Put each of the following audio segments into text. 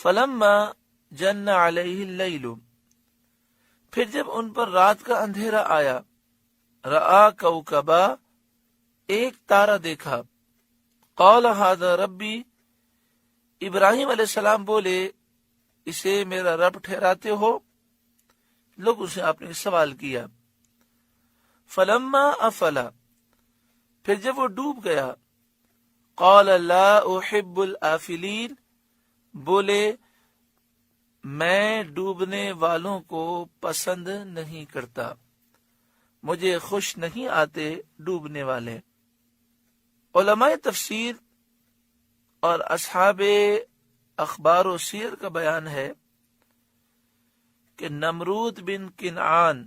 فلما جن علیہ اللیل، پھر جب ان پر رات کا اندھیرا آیا، رآ کوکبا، ایک تارا دیکھا، قال ھذا ربی، ابراہیم علیہ السلام بولے اسے میرا رب ٹھہراتے ہو؟ لوگوں سے آپ نے سوال کیا۔ فلما افلا، پھر جب وہ ڈوب گیا، قال لا احب الآفلین، بولے میں ڈوبنے والوں کو پسند نہیں کرتا، مجھے خوش نہیں آتے ڈوبنے والے۔ علماء تفسیر اور اصحاب اخبار و سیر کا بیان ہے کہ نمرود بن کنعان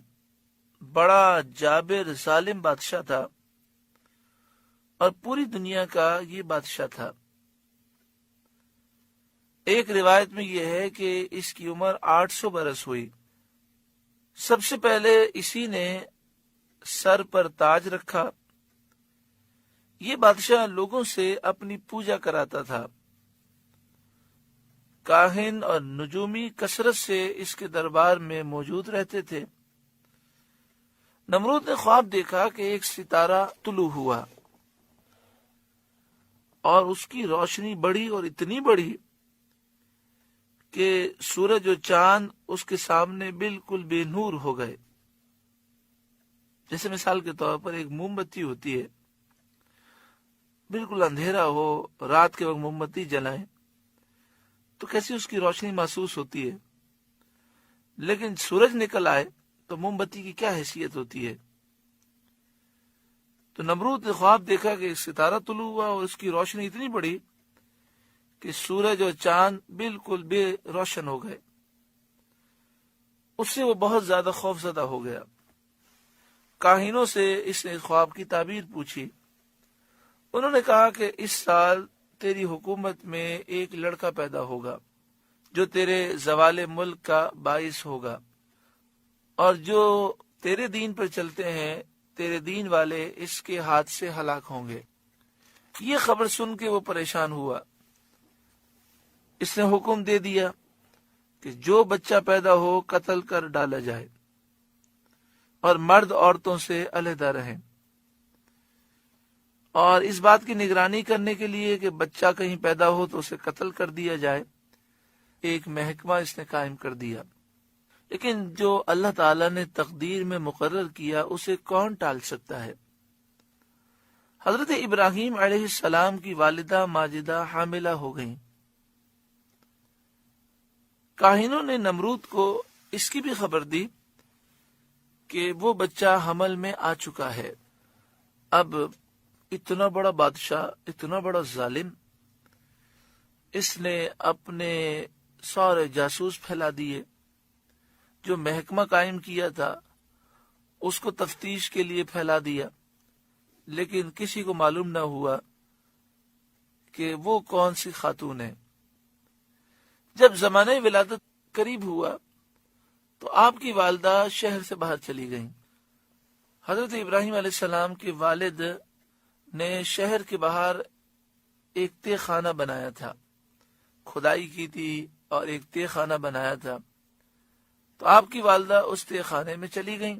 بڑا جابر ظالم بادشاہ تھا، اور پوری دنیا کا یہ بادشاہ تھا۔ ایک روایت میں یہ ہے کہ اس کی عمر 800 برس ہوئی۔ سب سے پہلے اسی نے سر پر تاج رکھا۔ یہ بادشاہ لوگوں سے اپنی پوجا کراتا تھا۔ کاہن اور نجومی کثرت سے اس کے دربار میں موجود رہتے تھے۔ نمرود نے خواب دیکھا کہ ایک ستارہ طلوع ہوا اور اس کی روشنی بڑھی اور اتنی بڑھی کہ سورج و چاند اس کے سامنے بالکل بے نور ہو گئے۔ جیسے مثال کے طور پر ایک موم بتی ہوتی ہے، بالکل اندھیرا ہو، رات کے وقت موم بتی جلائیں تو کیسی اس کی روشنی محسوس ہوتی ہے، لیکن سورج نکل آئے تو موم بتی کی کیا حیثیت ہوتی ہے۔ تو نمرود نے خواب دیکھا کہ ایک ستارہ طلوع ہوا اور اس کی روشنی اتنی بڑی کہ سورج اور چاند بالکل بے روشن ہو گئے۔ اس سے وہ بہت زیادہ خوف زدہ ہو گیا۔ کاہنوں سے اس نے خواب کی تعبیر پوچھی۔ انہوں نے کہا کہ اس سال تیری حکومت میں ایک لڑکا پیدا ہوگا جو تیرے زوال ملک کا باعث ہوگا، اور جو تیرے دین پر چلتے ہیں تیرے دین والے اس کے ہاتھ سے ہلاک ہوں گے۔ یہ خبر سن کے وہ پریشان ہوا۔ اس نے حکم دے دیا کہ جو بچہ پیدا ہو قتل کر ڈالا جائے اور مرد عورتوں سے علیحدہ رہیں، اور اس بات کی نگرانی کرنے کے لیے کہ بچہ کہیں پیدا ہو تو اسے قتل کر دیا جائے ایک محکمہ اس نے قائم کر دیا۔ لیکن جو اللہ تعالیٰ نے تقدیر میں مقرر کیا اسے کون ٹال سکتا ہے؟ حضرت ابراہیم علیہ السلام کی والدہ ماجدہ حاملہ ہو گئیں۔ کاہنوں نے نمرود کو اس کی بھی خبر دی کہ وہ بچہ حمل میں آ چکا ہے۔ اب اتنا بڑا بادشاہ، اتنا بڑا ظالم، اس نے اپنے سارے جاسوس پھیلا دیے۔ جو محکمہ قائم کیا تھا اس کو تفتیش کے لیے پھیلا دیا، لیکن کسی کو معلوم نہ ہوا کہ وہ کون سی خاتون ہے۔ جب زمانہ ولادت قریب ہوا تو آپ کی والدہ شہر سے باہر چلی گئیں۔ حضرت ابراہیم علیہ السلام کے والد نے شہر کے باہر ایک تہ خانہ بنایا تھا، کھدائی کی تھی اور ایک تہ خانہ بنایا تھا۔ تو آپ کی والدہ اس تہ خانے میں چلی گئیں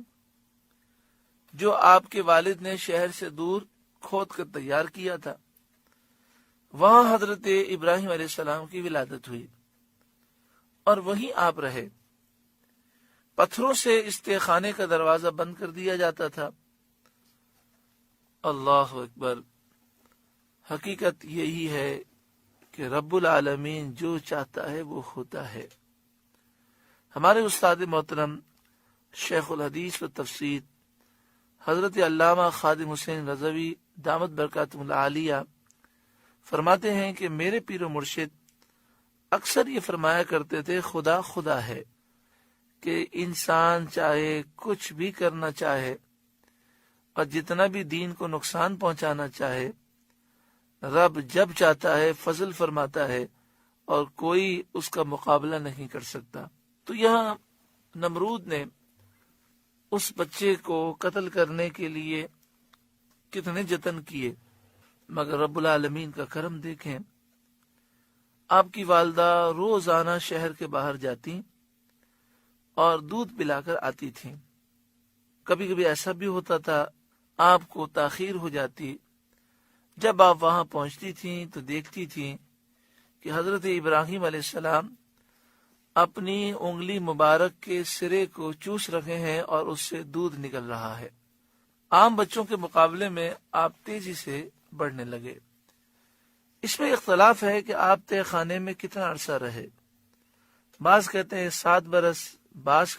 جو آپ کے والد نے شہر سے دور کھود کر تیار کیا تھا۔ وہاں حضرت ابراہیم علیہ السلام کی ولادت ہوئی اور وہیں آپ رہے۔ پتھروں سے اس تہ خانے کا دروازہ بند کر دیا جاتا تھا۔ اللہ اکبر! حقیقت یہی ہے کہ رب العالمین جو چاہتا ہے وہ ہوتا ہے۔ ہمارے استاد محترم شیخ الحدیث و تفسیر حضرت علامہ خادم حسین رضوی دامت برکاتہم العالیہ فرماتے ہیں کہ میرے پیر و مرشد اکثر یہ فرمایا کرتے تھے، خدا خدا ہے، کہ انسان چاہے کچھ بھی کرنا چاہے اور جتنا بھی دین کو نقصان پہنچانا چاہے، رب جب چاہتا ہے فضل فرماتا ہے اور کوئی اس کا مقابلہ نہیں کر سکتا۔ تو یہاں نمرود نے اس بچے کو قتل کرنے کے لیے کتنے جتن کیے، مگر رب العالمین کا کرم دیکھیں، آپ کی والدہ روزانہ شہر کے باہر جاتی اور دودھ پلا کر آتی تھیں۔ کبھی کبھی ایسا بھی ہوتا تھا آپ کو تاخیر ہو جاتی۔ جب آپ وہاں پہنچتی تھیں تو دیکھتی تھیں کہ حضرت ابراہیم علیہ السلام اپنی انگلی مبارک کے سرے کو چوس رکھے ہیں اور اس سے دودھ نکل رہا ہے۔ عام بچوں کے مقابلے میں آپ تیزی سے بڑھنے لگے۔ اس میں اختلاف ہے کہ آپ تہ خانے میں کتنا عرصہ رہے۔ بعض کہتے ہیں 7 برس، بعض